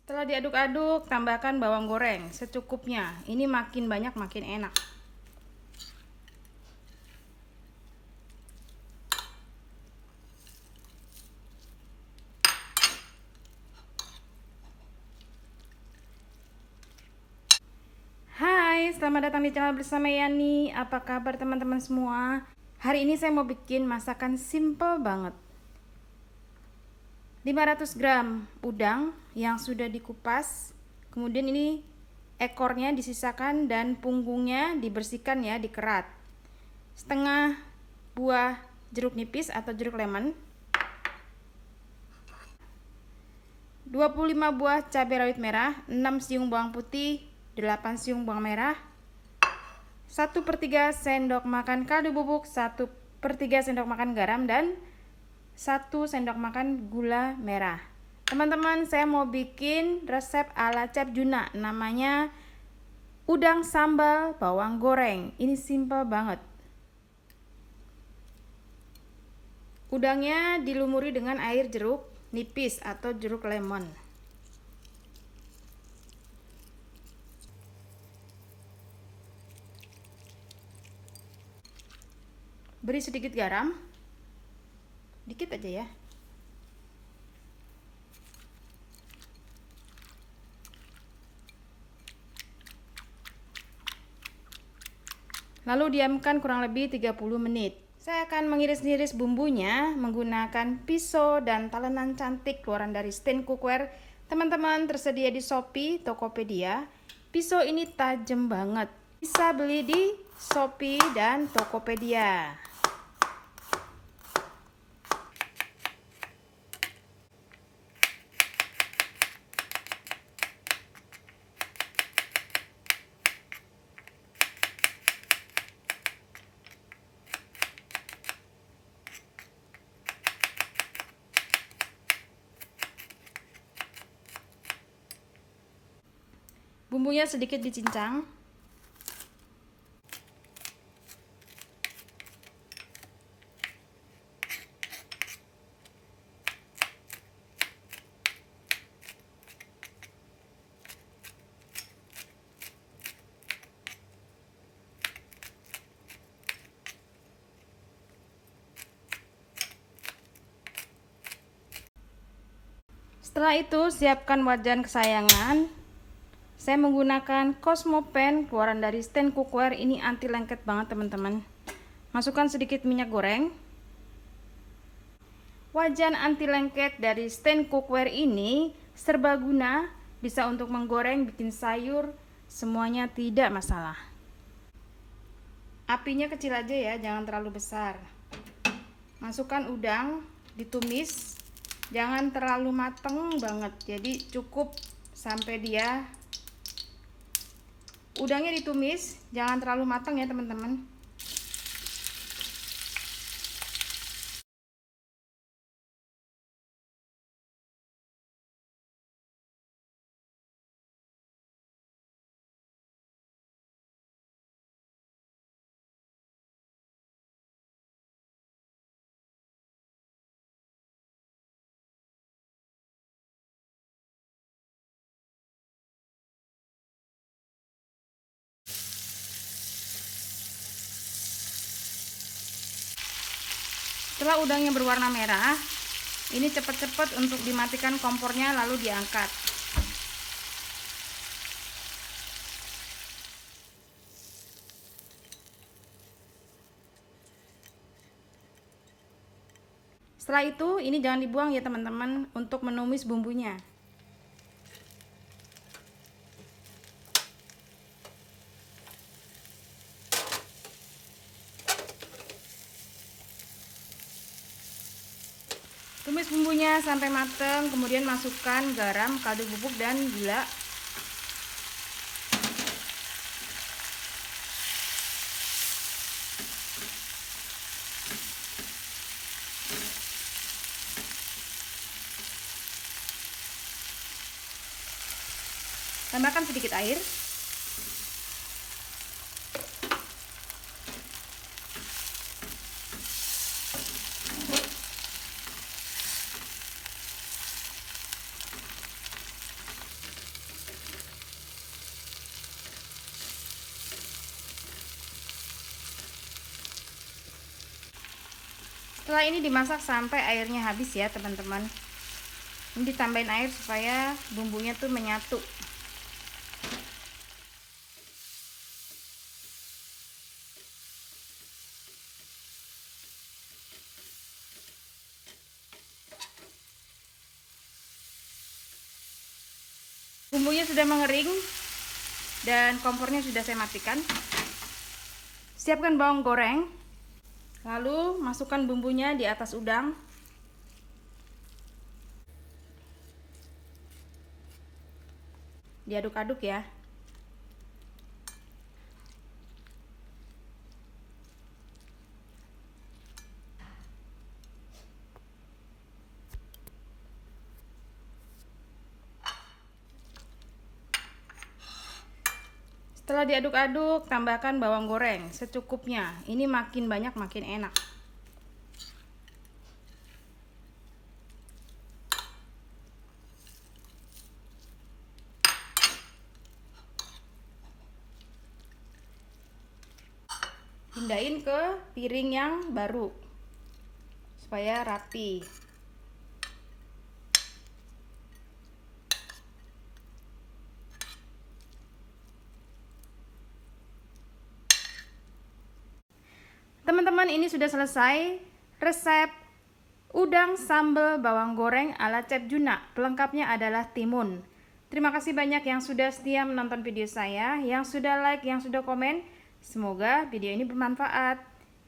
Setelah diaduk-aduk, tambahkan bawang goreng secukupnya. Ini makin banyak makin enak. Hai, selamat datang di channel bersama Yani. Apa kabar teman-teman semua? Hari ini saya mau bikin masakan simple banget. 500 gram udang yang sudah dikupas. Kemudian ini ekornya disisakan dan punggungnya dibersihkan ya, dikerat. Setengah buah jeruk nipis atau jeruk lemon. 25 buah cabai rawit merah, 6 siung bawang putih, 8 siung bawang merah, 1/3 sendok makan kaldu bubuk, 1/3 sendok makan garam, dan 1 sendok makan gula merah. Teman-teman, saya mau bikin resep ala Chef Juna, namanya udang sambal bawang goreng. Ini simple banget. Udangnya dilumuri dengan air jeruk nipis atau jeruk lemon. Beri sedikit garam, dikit aja ya. Lalu diamkan kurang lebih 30 menit. Saya akan mengiris-iris bumbunya menggunakan pisau dan talenan cantik keluaran dari Stand Cookware. Teman-teman, tersedia di Shopee, Tokopedia. Pisau ini tajam banget. Bisa beli di Shopee dan Tokopedia. Bumbunya sedikit dicincang. Setelah itu, siapkan wajan kesayangan. Saya menggunakan Cosmo Pan keluaran dari Stand Cookware. Ini anti lengket banget teman-teman. Masukkan sedikit minyak goreng. Wajan anti lengket dari Stand Cookware ini serbaguna, bisa untuk menggoreng, bikin sayur, semuanya tidak masalah. Apinya kecil aja ya, jangan terlalu besar. Masukkan udang, ditumis. Jangan terlalu mateng banget, jadi cukup sampai dia udangnya ditumis, jangan terlalu matang ya teman-teman. Setelah udangnya berwarna merah, ini cepat-cepat untuk dimatikan kompornya lalu diangkat. Setelah itu, ini jangan dibuang ya teman-teman, untuk menumis bumbunya. Tumis bumbunya sampai matang, kemudian masukkan garam, kaldu bubuk, dan gula. Tambahkan sedikit air. Setelah ini dimasak sampai airnya habis ya teman-teman. Ini ditambahin air supaya bumbunya tuh menyatu. Bumbunya sudah mengering dan kompornya sudah saya matikan. Siapkan bawang goreng, lalu masukkan bumbunya di atas udang. Diaduk-aduk ya. Setelah diaduk-aduk, tambahkan bawang goreng secukupnya. Ini makin banyak makin enak. Pindahin ke piring yang baru supaya rapi. Teman-teman, ini sudah selesai resep udang sambal bawang goreng ala Chef Juna. Pelengkapnya adalah timun. Terima kasih banyak yang sudah setia menonton video saya, yang sudah like, yang sudah komen. Semoga video ini bermanfaat.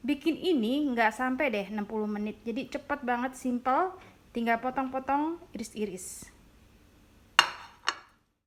Bikin ini nggak sampai deh 60 menit, jadi cepet banget, simple. Tinggal potong-potong, iris-iris.